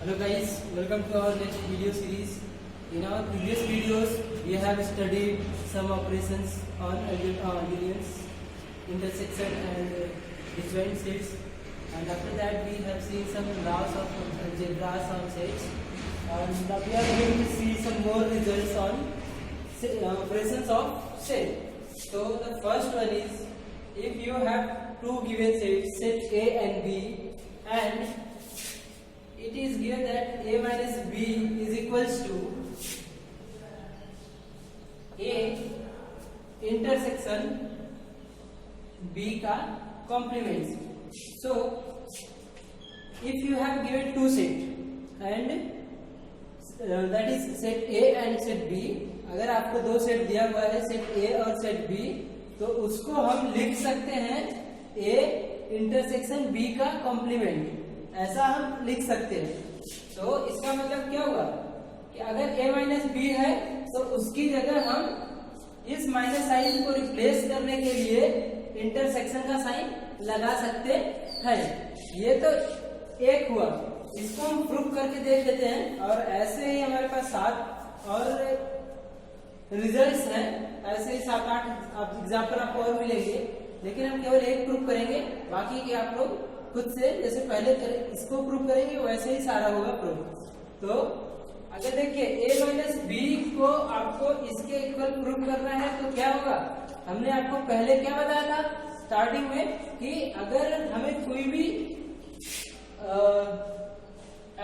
Hello guys, welcome to our next video series. In our previous videos, we have studied some operations on unions, intersection and disjoint sets, and after that we have seen some laws of algebras on sets, and now we are going to see some more results on operations of set. So the first one is, if you have two given sets, set A and B, and it is given that A minus B is equals to A intersection B का complements. So if you have given two set and that is set A and set B, अगर आपको दो set दिया हुआ है set A और set B, तो उसको हम लिख सकते हैं A इंटरसेक्शन B का कॉम्प्लीमेंट, ऐसा हम लिख सकते हैं। तो इसका मतलब क्या हुआ कि अगर A माइनस बी है तो उसकी जगह हम इस माइनस साइन को रिप्लेस करने के लिए इंटरसेक्शन का साइन लगा सकते हैं। ये तो एक हुआ, इसको हम प्रूफ करके देख लेते हैं। और ऐसे ही हमारे पास 7 और रिजल्ट्स हैं, ऐसे ही 7-8 एग्जाम्पल आपको और मिलेंगे, लेकिन हम केवल एक प्रूफ करेंगे, बाकी के आप लोग खुद से जैसे पहले इसको प्रूव करेंगे वैसे ही सारा होगा प्रूफ। तो अगर देखिए A माइनस बी को आपको इसके इक्वल प्रूव करना है तो क्या होगा, हमने आपको पहले क्या बताया था स्टार्टिंग में कि अगर हमें कोई भी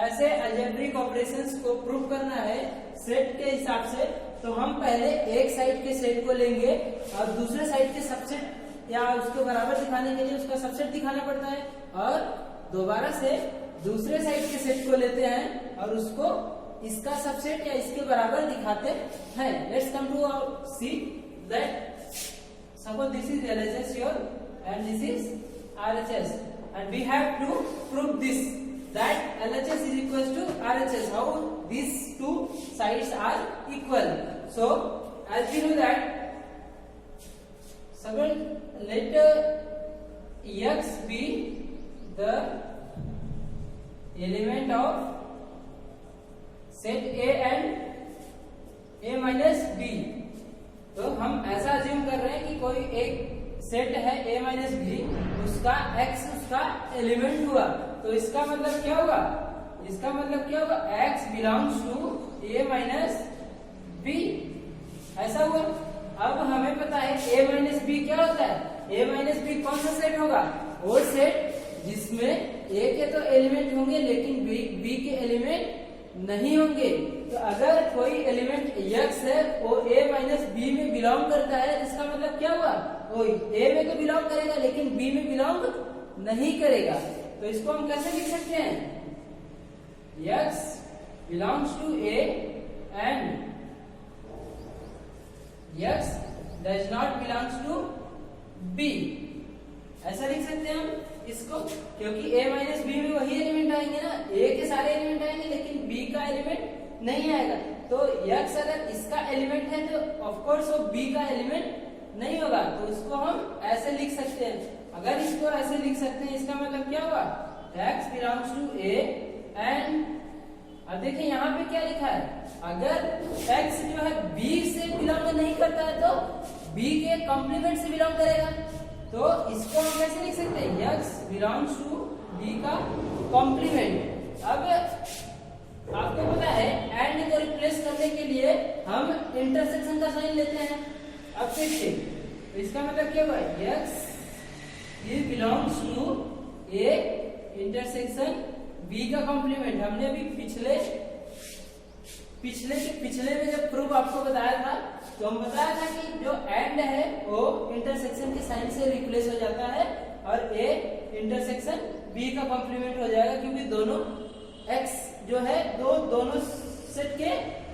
ऐसे अलजेब्रिक ऑपरेशंस को प्रूव करना है सेट के हिसाब से, तो हम पहले एक साइड के सेट को लेंगे और दूसरे साइड के सबसेट या उसको बराबर दिखाने के लिए उसका सबसेट दिखाना पड़ता है, और दोबारा से दूसरे साइड के सेट को लेते हैं और उसको इसका सबसेट या इसके बराबर दिखाते हैं। Let's come to see that suppose this is LHS here and this is RHS and we have to prove this that LHS is equals to RHS, how these two sides are equal. So as we know that let X be the element of set A and A minus B. तो हम ऐसा assume कर रहे हैं कि कोई एक set है A माइनस बी, उसका X उसका एलिमेंट हुआ, तो इसका मतलब क्या होगा, इसका मतलब क्या होगा X belongs to A minus B, ऐसा हुआ। अब हमें पता है A माइनस बी क्या होता है, A माइनस बी कौन सा सेट होगा, वो सेट जिसमें A के तो एलिमेंट होंगे लेकिन B के एलिमेंट नहीं होंगे। तो अगर कोई एलिमेंट X है वो A माइनस बी में बिलोंग करता है, इसका मतलब क्या हुआ, वो A में तो बिलोंग करेगा लेकिन B में बिलोंग नहीं करेगा। तो इसको हम कैसे लिख सकते हैं, X belongs to A and X does not belongs to B, ऐसा लिख सकते हैं हम इसको, क्योंकि A माइनस बी में वही एलिमेंट आएंगे ना, A के सारे एलिमेंट आएंगे लेकिन B का एलिमेंट नहीं आएगा। तो X अगर इसका एलिमेंट है तो ऑफ कोर्स वो B का एलिमेंट नहीं होगा, तो इसको हम ऐसे लिख सकते हैं। अगर इसको ऐसे लिख सकते हैं इसका मतलब क्या हुआ, X belongs to A and अब देखिए यहाँ पे क्या लिखा है, अगर X जो है B से बिलोंग नहीं करता है तो B के कॉम्प्लीमेंट से बिलोंग करेगा। तो इसको हम कैसे लिख सकते हैं, X बिलोंग्स टू B का कॉम्प्लीमेंट। अब आपको पता है एंड को रिप्लेस करने के लिए हम इंटरसेक्शन का साइन लेते हैं। अब देखिए तो इसका मतलब क्या हुआ, X belongs to A intersection B का कॉम्प्लीमेंट। हमने अभी पिछले में जब प्रूफ आपको बताया था तो हम बताया था कि जो एंड है वो इंटरसेक्शन के साइन से रिप्लेस हो जाता है और A इंटरसेक्शन B का कॉम्प्लीमेंट हो जाएगा, क्योंकि दोनों X जो है दोनों सेट के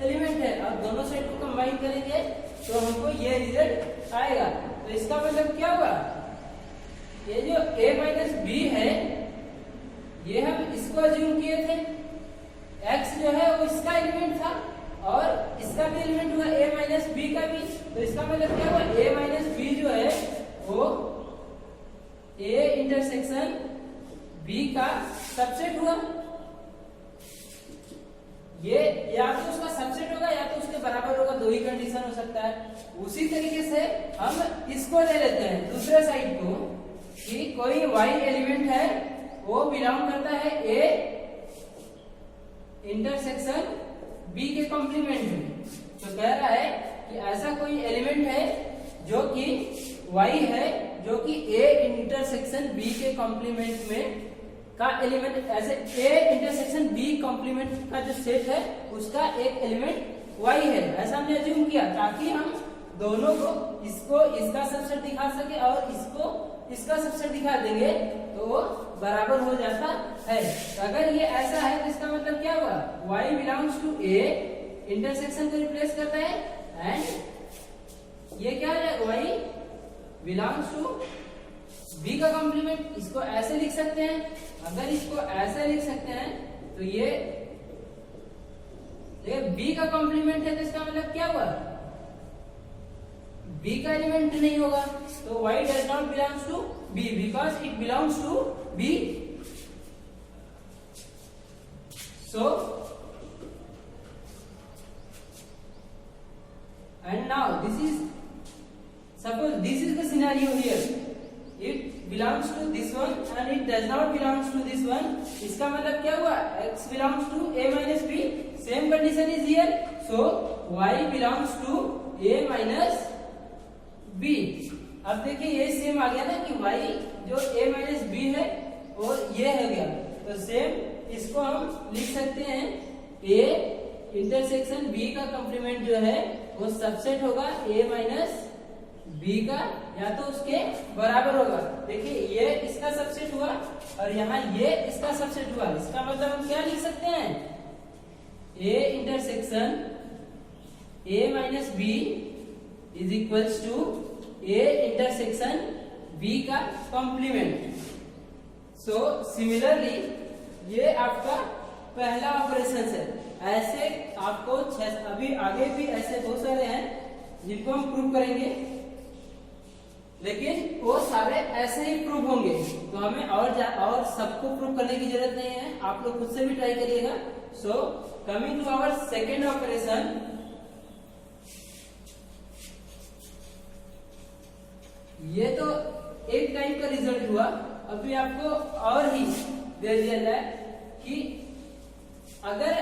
एलिमेंट है और दोनों सेट को कंबाइन करेंगे तो हमको ये रिजल्ट आएगा। तो इसका मतलब क्या हुआ, ये जो A माइनस बी है ये हम इसको अज्यूम किए थे, X जो है वो इसका एलिमेंट था और इसका भी एलिमेंट हुआ A माइनस बी का भी। तो इसका मतलब क्या हुआ, A माइनस बी जो है वो A इंटरसेक्शन B का सबसेट हुआ। या तो उसका सबसेट होगा या तो उसके बराबर होगा, दो ही कंडीशन हो सकता है। उसी तरीके से हम इसको ले लेते हैं दूसरे साइड को कि कोई y एलिमेंट है वो बिलोंग करता है A इंटरसेक्शन B के कॉम्प्लीमेंट में। तो कह रहा है कि ऐसा कोई एलिमेंट है जो कि y है जो कि A इंटरसेक्शन B के कॉम्प्लीमेंट में का एलिमेंट, ऐसे A इंटरसेक्शन B कॉम्प्लीमेंट का जो सेट है उसका एक एलिमेंट y है, ऐसा हमने अज्यूम किया ताकि हम दोनों को इसको इसका सबसेट दिखा सके और इसको इसका सबसेट दिखा देंगे तो वो बराबर हो जाता है। तो अगर ये ऐसा है तो इसका मतलब क्या हुआ, y belongs to A intersection को रिप्लेस करता है एंड ये क्या है y बिलोंग्स टू B का कॉम्प्लीमेंट। इसको ऐसे लिख सकते हैं, अगर इसको ऐसे लिख सकते हैं तो ये B का कॉम्प्लीमेंट है तो इसका मतलब क्या हुआ, B का एलिमेंट नहीं होगा। तो y does not belongs to B because it belongs to B। So and now this is, suppose this is the scenario here, it belongs to this one and it does not belongs to this one। इसका मतलब क्या हुआ, x belongs to A minus B, same condition is here, so y belongs to A minus B। अब देखिए ये same आ गया ना कि y जो A minus B है वो ये हो गया, तो सेम इसको हम लिख सकते हैं A इंटरसेक्शन B का कॉम्प्लीमेंट जो है वो सबसेट होगा A minus B का या तो उसके बराबर होगा। देखिए ये इसका सबसेट हुआ और यहाँ ये इसका सबसेट हुआ, इसका मतलब हम क्या लिख सकते हैं, A intersection A minus B is equals to A intersection B का कॉम्प्लीमेंट। सो सिमिलरली ये आपका पहला ऑपरेशन है। ऐसे आपको अभी आगे भी ऐसे बहुत सारे हैं जिनको हम प्रूव करेंगे, लेकिन वो सारे ऐसे ही प्रूव होंगे, तो हमें और सबको प्रूव करने की जरूरत नहीं है, आप लोग खुद से भी ट्राई करिएगा। So coming to our second operation, ये तो एक टाइप का रिजल्ट हुआ। अभी आपको और ही दे दिया जाए कि अगर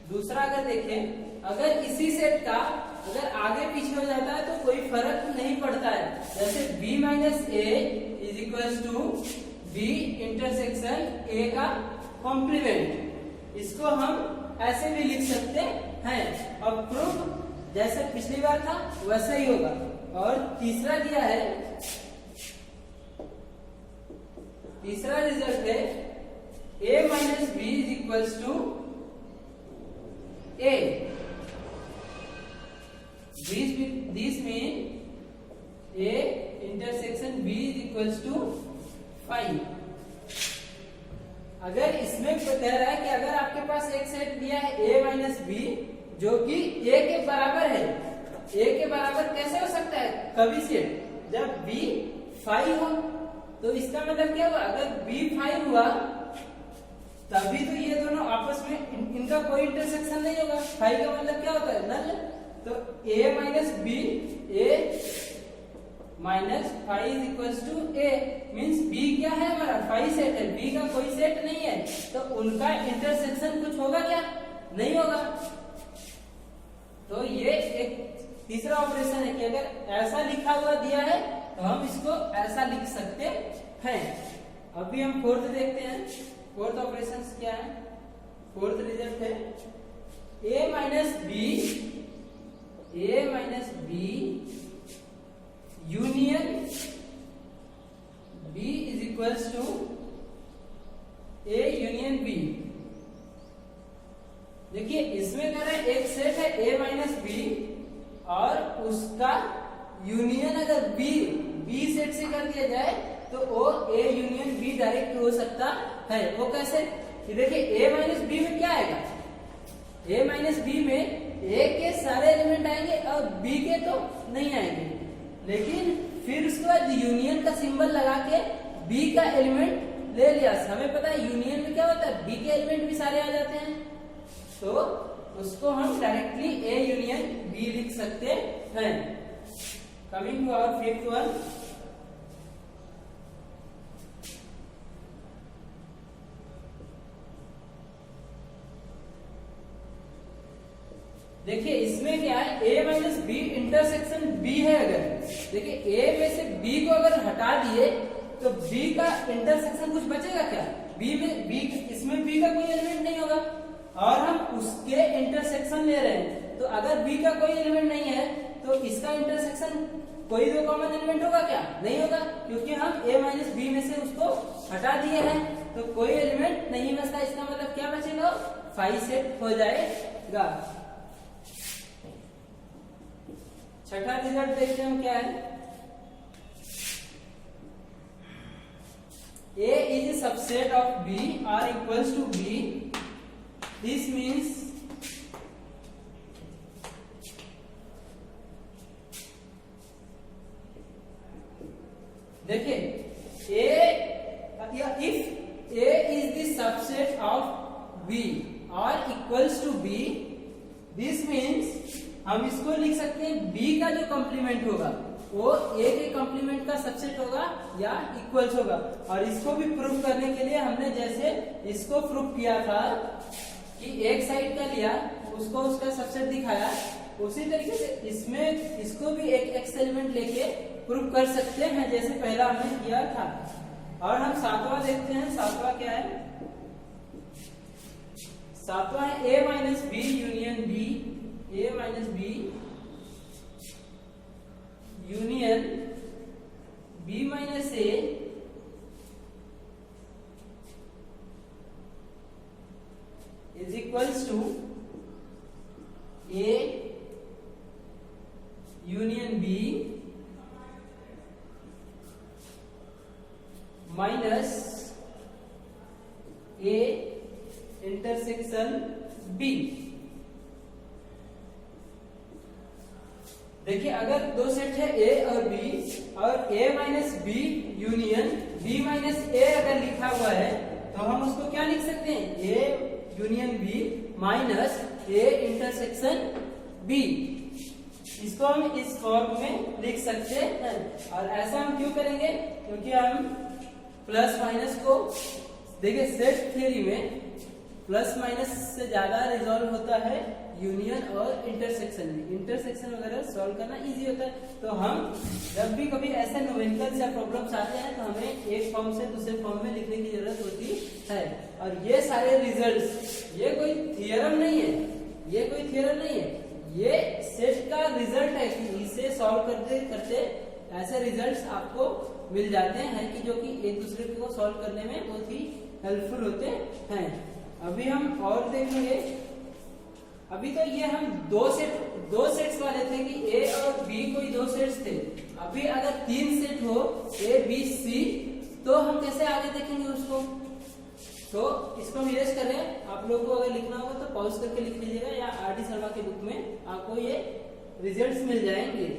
दूसरा अगर देखें, अगर इसी सेट का अगर आगे पीछे हो जाता है तो कोई फर्क नहीं पड़ता है। जैसे B minus A is equals to B intersection A का कॉम्प्लीमेंट, इसको हम ऐसे भी लिख सकते हैं। अब प्रूफ जैसे पिछली बार था वैसा ही होगा। और तीसरा दिया है, तीसरा रिजल्ट है A minus B is equals to A। This means A intersection B is equals to 5। अगर इसमें कह रहा है कि अगर आपके पास एक सेट दिया है A माइनस B जो कि A के बराबर है, A के बराबर कैसे हो सकता है, कभी सेट जब B 5 हो, तो इसका मतलब क्या हुआ, अगर B 5 हुआ तभी तो ये दोनों आपस में इनका कोई इंटरसेक्शन नहीं होगा। 5 का मतलब क्या होता है, नल। तो A minus B, A minus 5 is equals to A means B क्या है हमारा 5 सेट है, B का कोई सेट नहीं है, तो उनका इंटरसेक्शन कुछ होगा क्या, नहीं होगा। तो ये एक तीसरा ऑपरेशन है कि अगर ऐसा लिखा हुआ दिया है तो हम इसको ऐसा लिख सकते हैं। अभी हम फोर्थ देखते हैं, फोर्थ ऑपरेशन क्या है। फोर्थ रिजल्ट है A minus B union B is equals to A union B। देखिए इसमें कह रहे हैं एक सेट है A माइनस B और उसका यूनियन अगर B सेट से कर दिया जाए तो वो A यूनियन B डायरेक्ट हो सकता है। वो कैसे, कि देखिए A माइनस B में क्या आएगा, A माइनस B में A के सारे एलिमेंट आएंगे और B के तो नहीं आएंगे, लेकिन फिर उसके बाद यूनियन का सिंबल लगा के B का एलिमेंट ले लिया। हमें पता है यूनियन में क्या होता है, B के एलिमेंट भी सारे आ जाते हैं, तो उसको हम डायरेक्टली ए यूनियन बी लिख सकते हैं। Coming to our fifth one, देखिए इसमें क्या है, a minus B intersection b है। अगर देखिए a में से b को अगर हटा दिए तो b का इंटरसेक्शन कुछ बचेगा क्या? b में b, इसमें b का कोई एलिमेंट नहीं होगा और हम उसके इंटरसेक्शन ले रहे हैं, तो अगर b का कोई एलिमेंट नहीं है तो इसका इंटरसेक्शन कोई दो कॉमन एलिमेंट होगा क्या? नहीं होगा, क्योंकि हम a माइनस बी में से उसको हटा दिए हैं, तो कोई एलिमेंट नहीं बचता। इसका मतलब क्या बचेगा? 5 सेट हो जाएगा। छठा रिजल्ट देखते हैं हम क्या है। A is a subset of B or equals to B. This means देखिए if A is the subset of B or equals to B, this means हम इसको लिख सकते हैं B का जो कॉम्प्लीमेंट होगा वो A के कॉम्प्लीमेंट का सबसेट होगा या इक्वल्स होगा। और इसको भी प्रूफ करने के लिए हमने जैसे इसको प्रूफ किया था कि एक साइड का लिया उसको उसका सबसेट दिखाया, उसी तरीके से इसमें इसको भी एक एक्स एलिमेंट लेके प्रूफ कर सकते हैं जैसे पहला हमने किया था। और हम सातवां देखते हैं, सातवां क्या है? सातवां है A माइनस बी यूनियन बी, A minus B union B minus A is equals to A union B minus A intersection B। देखिए अगर दो सेट है A और B और A minus B union B minus A अगर लिखा हुआ है तो हम उसको क्या लिख सकते हैं? A union B minus A intersection B। इसको हम इस फॉर्म में लिख सकते हैं। और ऐसा हम क्यों करेंगे? क्योंकि हम प्लस माइनस को देखिए सेट थ्योरी में प्लस माइनस से ज्यादा रिजॉल्व होता है यूनियन और इंटरसेक्शन में। इंटरसेक्शन वगैरह सॉल्व करना इजी होता है। तो हम जब भी कभी ऐसे न्यूमेरिकल्स या प्रॉब्लम्स आते हैं तो हमें एक फॉर्म से दूसरे फॉर्म में लिखने की जरूरत होती है। और ये सारे रिजल्ट्स, ये कोई थियरम नहीं है, ये कोई थियरम नहीं है, ये सेट का रिजल्ट है कि इसे सॉल्व करते करते ऐसे रिजल्ट्स आपको मिल जाते हैं कि जो कि एक दूसरे को सॉल्व करने में बहुत ही हेल्पफुल होते हैं। अभी हम और देखेंगे। अभी तो ये हम दो सेट्स वाले थे कि A और B कोई दो सेट्स थे। अभी अगर 3 सेट हो A B C तो हम कैसे आगे देखेंगे उसको। तो इसको हम इरेज कर रहे हैं। आप लोगों को अगर लिखना होगा तो पॉज करके लिख लीजिएगा या आर डी शर्मा के बुक में आपको ये रिजल्ट्स मिल जाएंगे।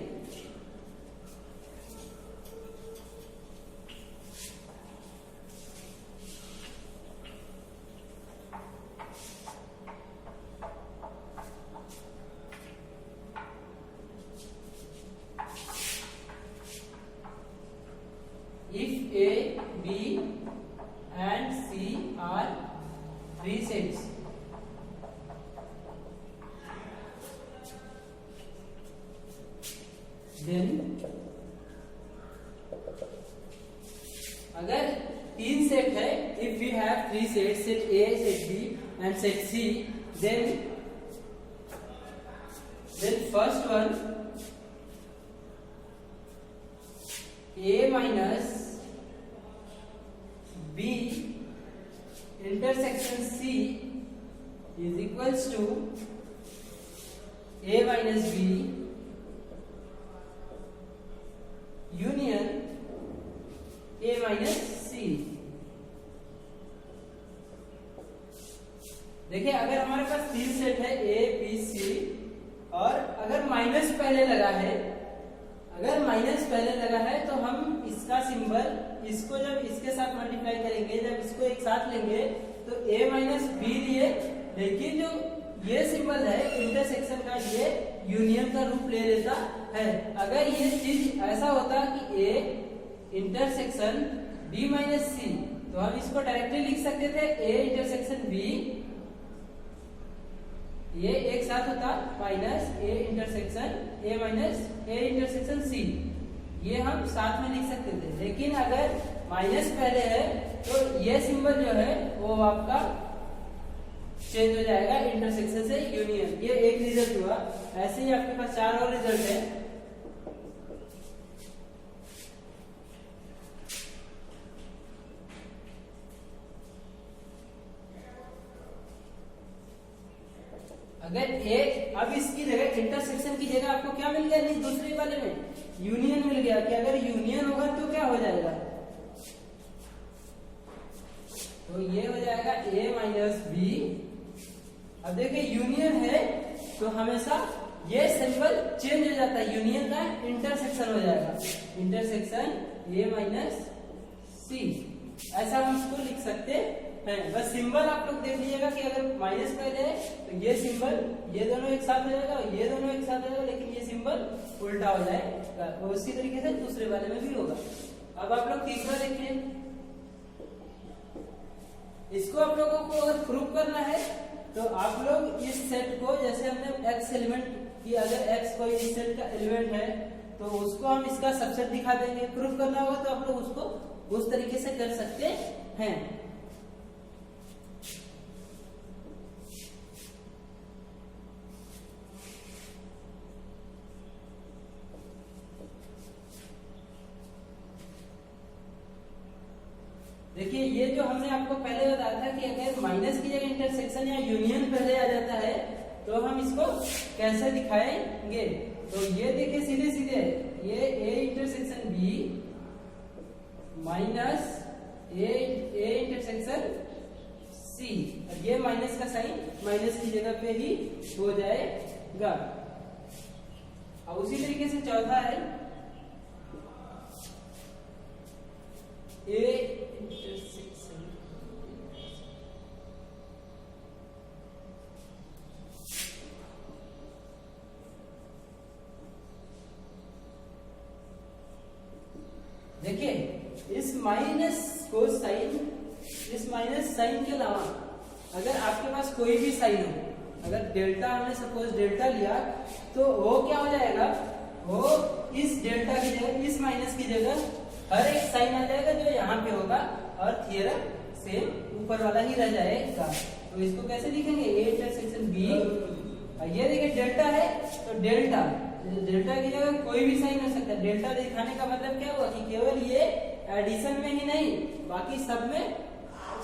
If A, B and C are 3 sets, then अगर 3 सेट है, if we have 3 sets, set A, set B and set C, then first one A minus B intersection C is equals to A minus B union A minus C। देखिए अगर हमारे पास 3 set है A B C और अगर minus पहले लगा है, अगर माइनस पहले लगा है तो हम इसका सिंबल, इसको जब इसके साथ मल्टीप्लाई करेंगे, जब इसको एक साथ लेंगे तो a माइनस बी लिए, लेकिन जो ये सिंबल है इंटरसेक्शन का ये यूनियन का रूप ले लेता है। अगर ये चीज ऐसा होता कि a इंटरसेक्शन b माइनस सी, तो हम इसको डायरेक्टली लिख सकते थे a इंटरसेक्शन b, ये एक साथ होता minus a intersection a minus a intersection c, ये हम साथ में लिख सकते थे। लेकिन अगर माइनस पहले है तो ये सिंबल जो है वो आपका चेंज हो जाएगा इंटरसेक्शन से यूनियन। ये एक रिजल्ट हुआ। ऐसे ही आपके पास 4 और रिजल्ट है। अगर ए, अब इसकी जगह इंटरसेक्शन की जगह आपको क्या मिल गया, नहीं दूसरे वाले में यूनियन मिल गया कि अगर यूनियन होगा तो क्या हो जाएगा, तो ये हो जाएगा a माइनस बी। अब देखिए यूनियन है तो हमेशा ये सिंबल चेंज हो जाता है, यूनियन का इंटरसेक्शन हो जाएगा, इंटरसेक्शन a माइनस सी, ऐसा हम इसको लिख सकते हैं। बस सिंबल आप लोग देख लीजिएगा कि अगर माइनस पहले है तो ये सिंबल, ये दोनों एक साथ हो जाएगा और ये दोनों एक साथ हो जाएगा, लेकिन ये सिंबल उल्टा हो जाएगा। उसी तरीके से दूसरे वाले में भी होगा। अब आप लोग तीसरा देखिए, इसको आप लोगों को अगर प्रूव करना है तो आप लोग इस सेट को, जैसे हमने x एलिमेंट की, अगर x कोई इस सेट का एलिमेंट है तो उसको हम इसका सबसेट दिखा देंगे। प्रूव करना होगा तो आप लोग उसको उस तरीके से कर सकते हैं। देखिए ये जो हमने आपको पहले बताया था कि अगर माइनस की जगह इंटरसेक्शन या यूनियन पहले आ जाता है तो हम इसको कैसे दिखाएंगे। तो ये देखिए सीधे सीधे ये a intersection b minus a intersection c, ये माइनस का साइन माइनस की जगह पे ही हो जाएगा। और उसी तरीके से चौथा है a इंटरसेक्शन देखिए इस माइनस को साइन, इस माइनस साइन के अलावा अगर आपके पास कोई भी साइन हो, अगर डेल्टा हमने सपोज डेल्टा लिया तो वो क्या हो जाएगा, वो इस डेल्टा की जगह, इस माइनस की जगह हर एक साइन आ जाएगा जो यहाँ पे होगा और थ्योरम सेम ऊपर वाला ही रह जाएगा। तो इसको कैसे लिखेंगे, a इंटरसेक्शन b, ये देखिए डेल्टा है तो डेल्टा, डेल्टा की जगह कोई भी साइन हो सकता है। डेल्टा दिखाने का मतलब क्या हुआ कि केवल ये एडिशन में ही नहीं, बाकी सब में,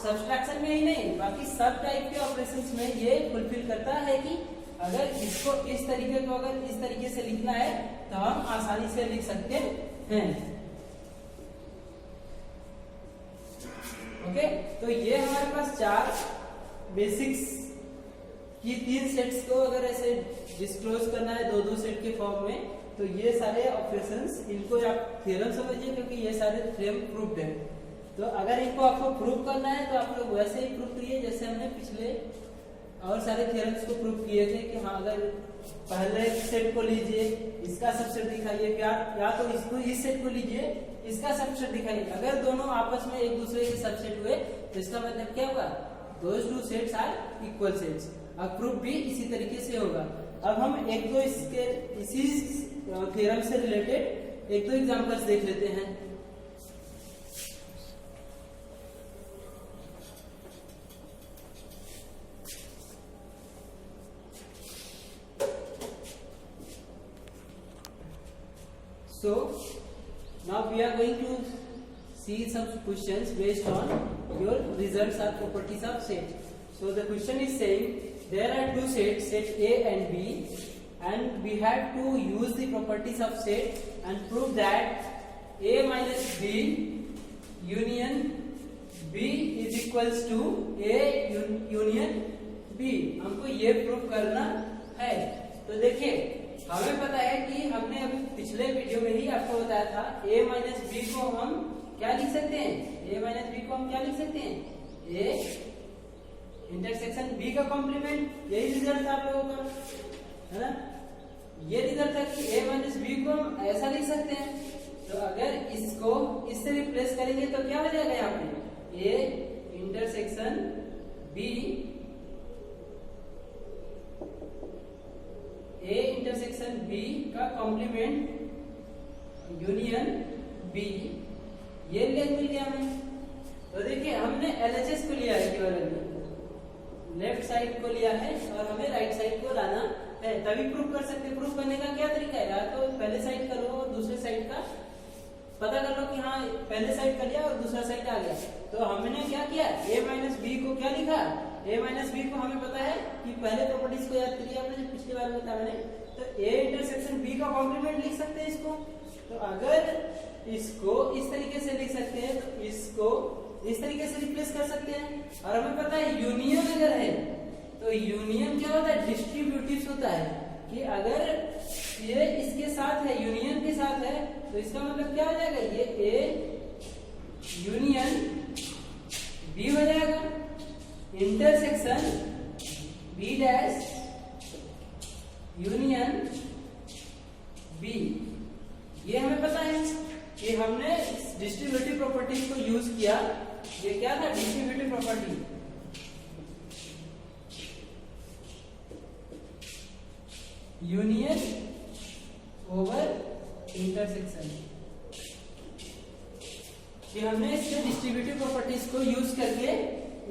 सब्सट्रैक्शन में ही नहीं, बाकी सब टाइप के ऑपरेशंस में ये फुलफिल करता है कि अगर इसको इस तरीके को अगर इस तरीके से लिखना है तो हम आसानी से लिख सकते हैं। ओके, तो ये हमारे पास 4 बेसिक्स की 3 सेट्स को अगर ऐसे डिस्क्लोज करना है 2-2 सेट के फॉर्म में, तो ये सारे ऑपरेशंस, इनको आप थ्योरम समझिए क्योंकि ये सारे थ्योरम प्रूव्ड है। तो अगर इनको आपको प्रूव करना है तो आप लोग वैसे ही प्रूव करिए जैसे हमने पिछले और सारे थ्योरम्स को प्रूव किए थे कि हाँ अगर पहले सेट को लीजिए इसका सबसेट दिखाइए, या तो इसको इस सेट को लीजिए इसका सबसेट दिखाइए। अगर दोनों आपस में एक दूसरे के सबसेट हुए तो इसका मतलब क्या होगा, those 2 sets are equal sets. अब प्रूफ भी इसी तरीके से होगा। अब हम एक दो इसके इसी थ्योरम से रिलेटेड एक दो एग्जांपल्स देख लेते हैं। So now we are going to see some questions based on your results or properties of set. So the question is saying there are 2 sets, set A and B, and we have to use the properties of set and prove that A minus B union B is equals to A union B। हमको ये prove करना है। तो देखिए हमें पता है कि हमने अभी पिछले वीडियो में ही आपको बताया था a माइनस बी को हम क्या लिख सकते हैं, a माइनस बी को हम क्या लिख सकते हैं, a इंटरसेक्शन बी का कॉम्प्लीमेंट, यही रिजल्ट था आप लोगों का, है ना। ये रिजल्ट था कि a माइनस बी को हम ऐसा लिख सकते हैं। तो अगर इसको इससे रिप्लेस करेंगे तो क्या हो जाएगा यहाँ पे, a intersection b, a intersection b का कॉम्प्लीमेंट यूनियन b, ये मिल गया हमें। तो देखिए हमने LHS को लिया है, केवल लेफ्ट साइड को लिया है और हमें राइट साइड को लाना है, तभी प्रूफ कर सकते हैं। प्रूफ करने का क्या तरीका है, या तो पहले साइड का लो और दूसरे साइड का पता कर लो कि हाँ पहले साइड कर लिया और दूसरा साइड आ गया। तो हमने क्या किया, a माइनस बी को क्या लिखा, a माइनस बी को हमें पता है कि पहले प्रॉपर्टीज को याद करिए आपने, जो पिछली बार बताया मैंने। तो a इंटरसेक्शन b का कॉम्प्लीमेंट लिख सकते हैं इसको। तो अगर इसको इस तरीके से लिख सकते हैं तो इसको इस तरीके से रिप्लेस कर सकते हैं। और हमें पता है यूनियन अगर है तो यूनियन क्या होता है, डिस्ट्रीब्यूटिव होता है, कि अगर ये इसके साथ है, यूनियन के साथ है, तो इसका मतलब क्या हो जाएगा, ये A यूनियन B हो जाएगा। Intersection B dash union B, ये हमें पता है कि हमने इस डिस्ट्रीब्यूटिव प्रॉपर्टीज को यूज किया। ये क्या था, distributive property, union over intersection. ये हमने इसके डिस्ट्रीब्यूटिव प्रॉपर्टीज को यूज करके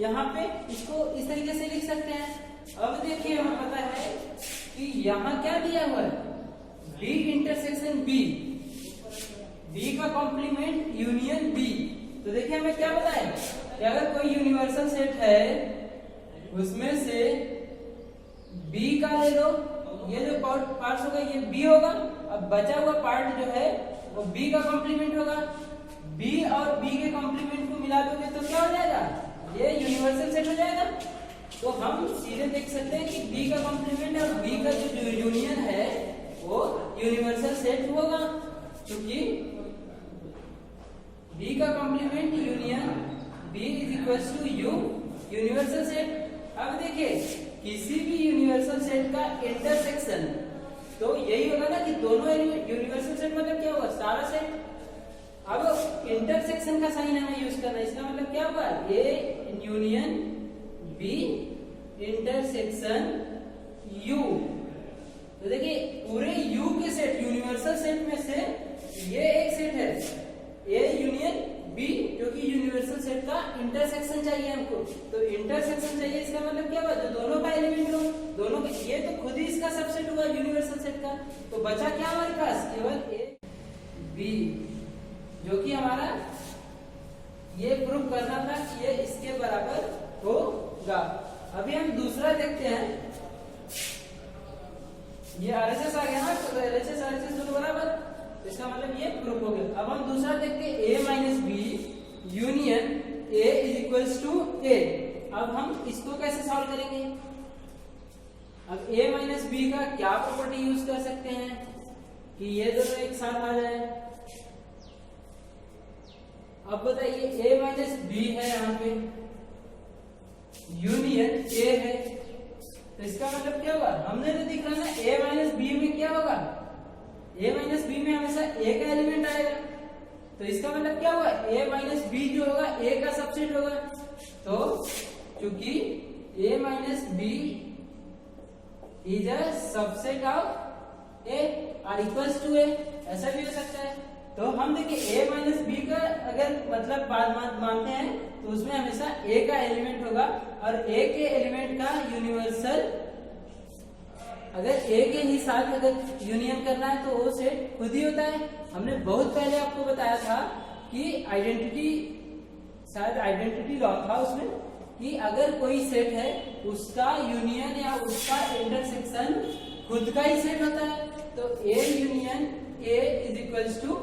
यहाँ पे इसको इस तरीके से लिख सकते हैं। अब देखिए हमें पता है कि यहाँ क्या दिया हुआ है, B इंटरसेक्शन B, B का कॉम्प्लीमेंट यूनियन B। तो देखिए हमें क्या पता है कि अगर कोई यूनिवर्सल सेट है उसमें से B का ले लो, ये जो पार्ट्स होगा ये B होगा, अब बचा हुआ पार्ट जो है वो B का कॉम्प्लीमेंट होगा। B और B के कॉम्प्लीमेंट को मिला दोगे तो क्या हो जाएगा, ये यूनिवर्सल सेट हो जाएगा। तो हम सीधे देख सकते हैं कि B का कॉम्प्लीमेंट और B का जो यूनियन है वो यूनिवर्सल सेट होगा, क्योंकि B का complement union B is equal to U universal set. अब देखिए किसी भी यूनिवर्सल सेट का इंटरसेक्शन, तो यही होगा ना कि दोनों यूनिवर्सल सेट मतलब क्या होगा, सारा सेट। अब इंटरसेक्शन का साइन हमें यूज करना है, इसका मतलब क्या होगा, A union B intersection U। तो देखिए पूरे U के सेट, यूनिवर्सल सेट में से ये एक सेट है A यूनियन B, क्योंकि यूनिवर्सल सेट का इंटरसेक्शन चाहिए हमको। तो इंटरसेक्शन चाहिए, इसका मतलब क्या हुआ, जो दोनों का एलिमेंट हो, दोनों का, ये तो खुद ही इसका सबसेट हुआ यूनिवर्सल सेट का। तो बचा क्या हमारे पास, केवल A B, जो कि हमारा ये प्रूफ करना था कि ये इसके बराबर होगा। अभी हम दूसरा देखते हैं, ये RHS आ गया ना, तो LHS RHS दोनों बराबर, इसका मतलब ये प्रूफ हो गया। अब हम दूसरा देखते हैं, A minus B union A is equals to A। अब हम इसको कैसे सॉल्व करेंगे, अब A माइनस बी का क्या प्रॉपर्टी यूज कर सकते हैं कि ये दोनों एक साथ आ जाए। अब बताइए A माइनस बी है, यहाँ पे यूनियन A है, तो इसका मतलब क्या होगा, हमने तो दिख रहा है A माइनस बी में क्या होगा, A माइनस बी में हमेशा A का एलिमेंट आएगा। तो इसका मतलब क्या होगा, A माइनस बी जो होगा A का सबसेट होगा। तो क्योंकि A minus B is a subset of A or equals to A, ऐसा भी हो सकता है। तो हम देखिए A माइनस बी का अगर मतलब बात मानते हैं तो उसमें हमेशा A का एलिमेंट होगा, और A के एलिमेंट का यूनिवर्सल, अगर A के ही साथ अगर यूनियन करना है तो वो सेट खुद ही होता है। हमने बहुत पहले आपको बताया था कि आइडेंटिटी, शायद आइडेंटिटी लॉ था उसमें, कि अगर कोई सेट है उसका यूनियन या उसका इंटरसेक्शन खुद का ही सेट होता है। तो A union A is equals to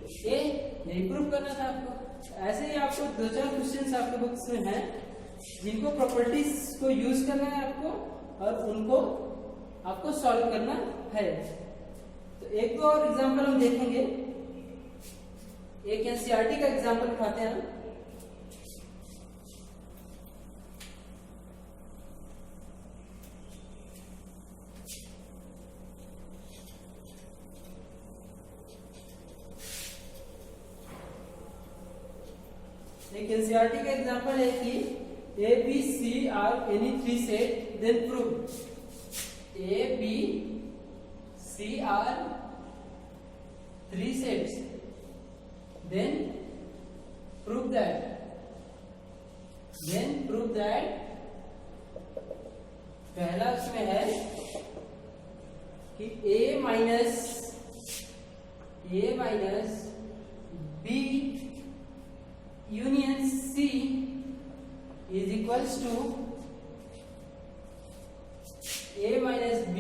A, यही प्रूफ करना था आपको। ऐसे ही आपको दो चार क्वेश्चंस आपके बुक्स में हैं जिनको प्रॉपर्टीज को यूज करना है आपको, और उनको आपको सॉल्व करना है। तो एक दो और एग्जांपल हम देखेंगे, एक एनसीईआरटी का एग्जांपल उठाते हैं। एक एनसीईआरटी का एग्जांपल है कि A B C are any three set then prove A B C are three sets then prove that पहला उसमें है कि a minus b union c is equals to a minus b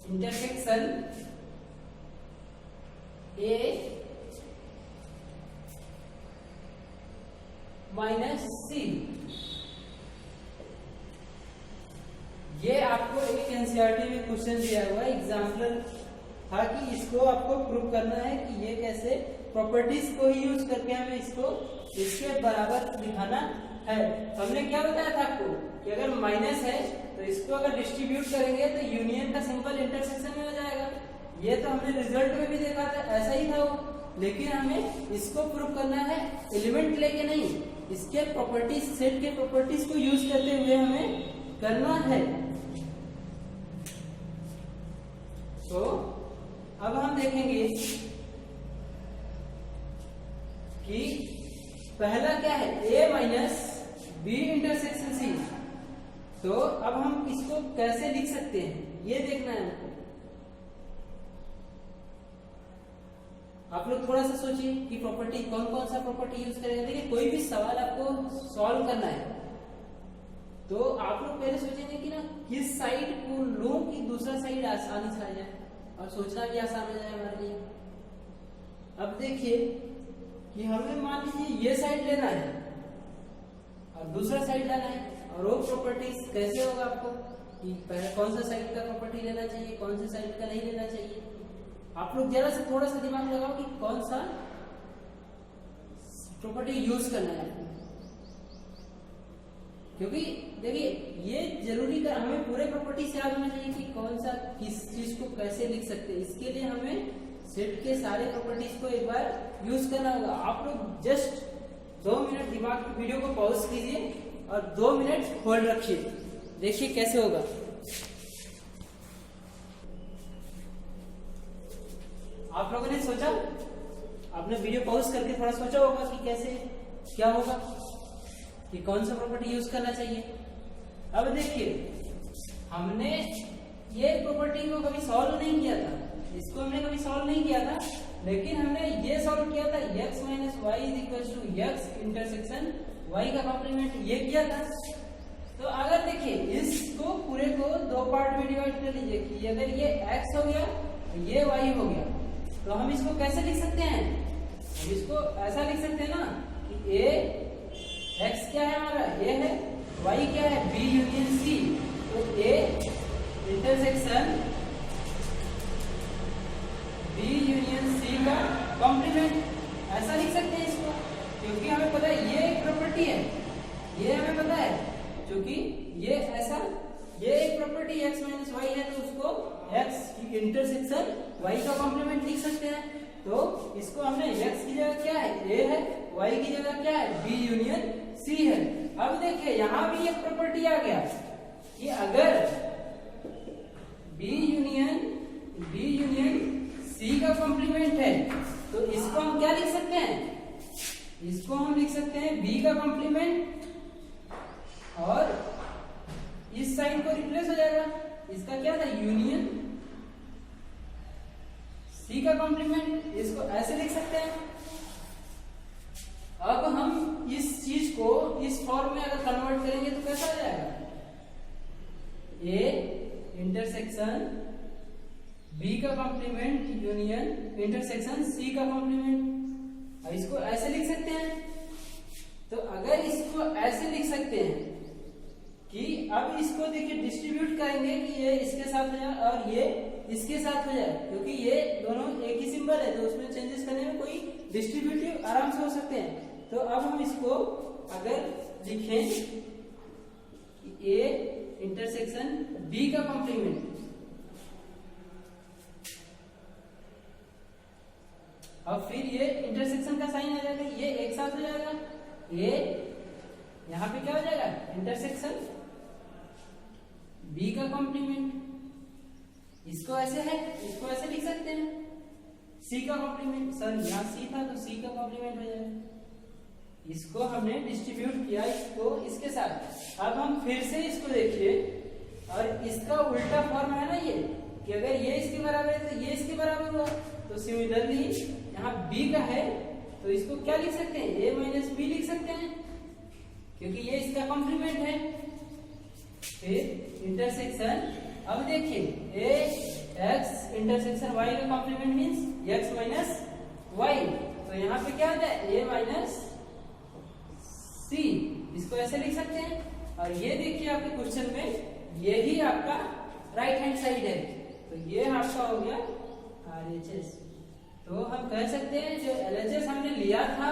intersection a minus c। ये आपको एक NCERT में question दिया हुआ है, एग्जाम्पल था कि इसको आपको प्रूव करना है कि ये कैसे प्रॉपर्टीज को ही यूज करके हमें इसको इसके बराबर दिखाना है। हमने क्या बताया था आपको कि अगर माइनस है तो इसको अगर डिस्ट्रीब्यूट करेंगे तो यूनियन का सिंपल इंटरसेक्शन में हो जाएगा। ये तो हमने रिजल्ट में भी देखा था, ऐसा ही था वो। लेकिन हमें इसको प्रूव करना है एलिमेंट लेके नहीं, इसके प्रॉपर्टीज सेट के प्रॉपर्टीज को यूज करते हुए हमें करना है। तो अब हम देखेंगे कि पहला क्या है, a minus B intersection C. तो अब हम इसको कैसे लिख सकते हैं ये देखना है हमको। आप लोग थोड़ा सा सोचिए कि प्रॉपर्टी कौन कौन सा प्रॉपर्टी यूज करेंगे। देखिए कोई भी सवाल आपको सॉल्व करना है तो आप लोग पहले सोचेंगे कि ना किस साइड को लो कि दूसरा साइड आसानी से आ जाए और सोचना भी आसान हो जाए हमारे लिए। अब देखिए कि हमें मान लीजिए ये साइड लेना है और दूसरा साइड लेना है, और वो प्रॉपर्टीज कैसे होगा आपको कि पहले कौन सा साइड का प्रॉपर्टी लेना चाहिए, कौन से साइड का नहीं लेना चाहिए। आप लोग जरा से थोड़ा सा दिमाग लगाओ कि कौन सा प्रॉपर्टी यूज करना है, क्योंकि देखिए ये जरूरी कर हमें पूरे प्रॉपर्टी से याद होना चाहिए कि कौन सा किस चीज को कैसे लिख सकते हैं। इसके लिए हमें सेट के सारे प्रॉपर्टीज को एक बार यूज करना होगा। आप लोग जस्ट 2 मिनट दिमाग की वीडियो को पॉज कीजिए और 2 मिनट होल्ड रखिए, देखिए कैसे होगा। आप लोगों ने सोचा, आपने वीडियो पॉज करके थोड़ा सोचा होगा कि कैसे क्या होगा, कि कौन सा प्रॉपर्टी यूज करना चाहिए। अब देखिए हमने ये प्रॉपर्टी को कभी सॉल्व नहीं किया था, इसको हमने कभी सॉल्व नहीं किया था, लेकिन हमने ये सॉल्व किया था x minus Y is equal to x intersection y का कॉम्प्लीमेंट, ये किया था। तो अगर देखिए इसको पूरे को 2 पार्ट में डिवाइड कर लीजिए कि अगर ये x हो गया ये y हो गया, तो हम इसको कैसे लिख सकते हैं, हम इसको ऐसा लिख सकते हैं ना कि a x क्या है हमारा a है, y क्या है b यूनियन c। तो a intersection b union c का कॉम्प्लीमेंट, ऐसा लिख सकते हैं इसको, क्योंकि हमें पता है ये एक प्रॉपर्टी है, ये हमें पता है, क्योंकि ये ऐसा ये एक प्रॉपर्टी x माइनस वाई है तो उसको x इंटरसेक्शन y का कॉम्प्लीमेंट लिख सकते हैं। तो इसको हमने x की जगह क्या है a है, y की जगह क्या है b यूनियन c है। अब देखिए यहां भी एक प्रॉपर्टी आ गया कि अगर b यूनियन c का कॉम्प्लीमेंट है तो इसको हम क्या लिख सकते हैं, इसको हम लिख सकते हैं b का कॉम्प्लीमेंट और इस साइन को रिप्लेस हो जाएगा, इसका क्या था यूनियन c का कॉम्प्लीमेंट, इसको ऐसे लिख सकते हैं। अब हम इस चीज को इस फॉर्म में अगर कन्वर्ट करेंगे तो कैसा आ जाएगा, a इंटरसेक्शन b का कॉम्प्लीमेंट यूनियन इंटरसेक्शन c का कॉम्प्लीमेंट। अब इसको ऐसे लिख सकते हैं। तो अगर इसको ऐसे लिख सकते हैं कि अब इसको देखिए डिस्ट्रीब्यूट करेंगे कि ये इसके साथ हो जाए और ये इसके साथ हो जाए, क्योंकि ये दोनों एक ही सिंबल है तो उसमें चेंजेस करने में कोई डिस्ट्रीब्यूटिव आराम से हो सकते हैं। तो अब हम इसको अगर लिखें कि a इंटरसेक्शन b का कॉम्प्लीमेंट, और फिर ये इंटरसेक्शन का साइन आ जाएगा, ये एक साथ हो जाएगा, ये यहाँ पे क्या हो जाएगा इंटरसेक्शन बी का कॉम्प्लीमेंट, इसको ऐसे है, इसको ऐसे लिख सकते हैं सी का कॉम्प्लीमेंट, सर यहाँ सी था तो सी का कॉम्प्लीमेंट हो जाएगा। इसको हमने डिस्ट्रीब्यूट किया इसको इसके साथ। अब हम फिर से इसको देखिए और इसका उल्टा फॉर्म है ना ये कि अगर ये इसके बराबर है तो ये इसके बराबर हुआ, तो सिमिलरली यहाँ b का है तो इसको क्या लिख सकते हैं a माइनस बी लिख सकते हैं क्योंकि ये इसका कॉम्प्लीमेंट है। फिर इंटरसेक्शन, अब देखिए a x इंटरसेक्शन y का complement means x minus y, तो यहाँ पे क्या होता है a माइनस सी, इसको ऐसे लिख सकते हैं। और ये देखिए आपके क्वेश्चन में ये ही आपका राइट हैंड साइड है, तो ये आपका हो गया RHS। तो हम कह सकते हैं जो LHS हमने लिया था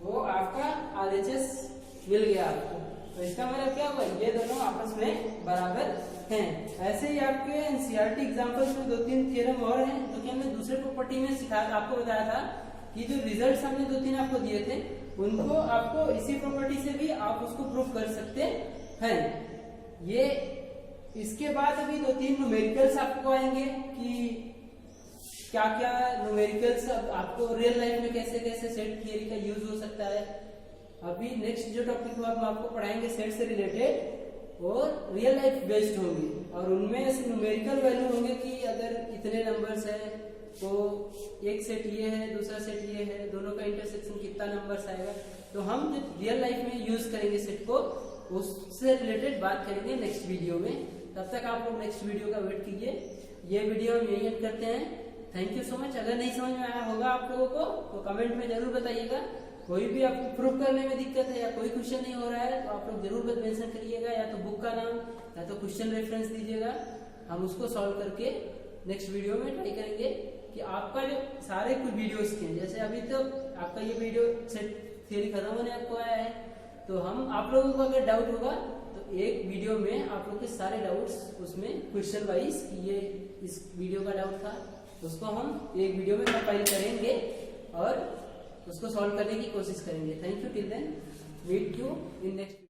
वो आपका RHS मिल गया आपको, तो इसका मतलब क्या हुआ ये दोनों आपस में बराबर हैं। ऐसे ही आपके NCERT एग्जांपल्स में 2-3 थ्योरम और हैं जो कि हमने दूसरे प्रॉपर्टी में सिखाया, आपको बताया था कि जो रिजल्ट्स हमने 2-3 आपको दिए थे उनको आपको इसी प्रॉपर्टी से भी आप उसको प्रूव कर सकते हैं। ये इसके बाद अभी 2-3 न्यूमेरिकल्स आपको आएंगे कि क्या क्या न्यूमेरिकल्स आपको रियल लाइफ में कैसे कैसे सेट थियरी का यूज हो सकता है। अभी नेक्स्ट जो टॉपिक हम आपको पढ़ाएंगे सेट से रिलेटेड और रियल लाइफ बेस्ड होंगे और उनमें ऐसे न्यूमेरिकल वैल्यू होंगे कि अगर इतने नंबर्स है तो एक सेट ये है दूसरा सेट ये है, दोनों का इंटरसेक्शन कितना नंबर्स आएगा, तो हम रियल लाइफ में यूज करेंगे सेट को, उससे रिलेटेड बात करेंगे नेक्स्ट वीडियो में। तब तक आप लोग नेक्स्ट वीडियो का वेट कीजिए। ये वीडियो हम यही एंड करते हैं। Thank you so much. अगर नहीं समझ में आया होगा आप लोगों को तो कमेंट में जरूर बताइएगा। कोई भी आपको प्रूफ करने में दिक्कत है या कोई क्वेश्चन नहीं हो रहा है तो आप लोग जरूर मेंशन करिएगा, या तो बुक का नाम या तो क्वेश्चन रेफरेंस दीजिएगा, हम उसको सॉल्व करके नेक्स्ट वीडियो में ट्राई करेंगे कि आपका जो सारे कुछ वीडियोस के जैसे अभी तो आपका ये वीडियो सेट थियरी खत्म होने आपको आया है, तो हम आप लोगों को अगर डाउट होगा तो एक वीडियो में आप लोग के सारे डाउट्स उसमें क्वेश्चन वाइज ये इस वीडियो का डाउट था उसको हम एक वीडियो में कंपाइल करेंगे और उसको सॉल्व करने की कोशिश करेंगे। Thank you, till then meet you in next.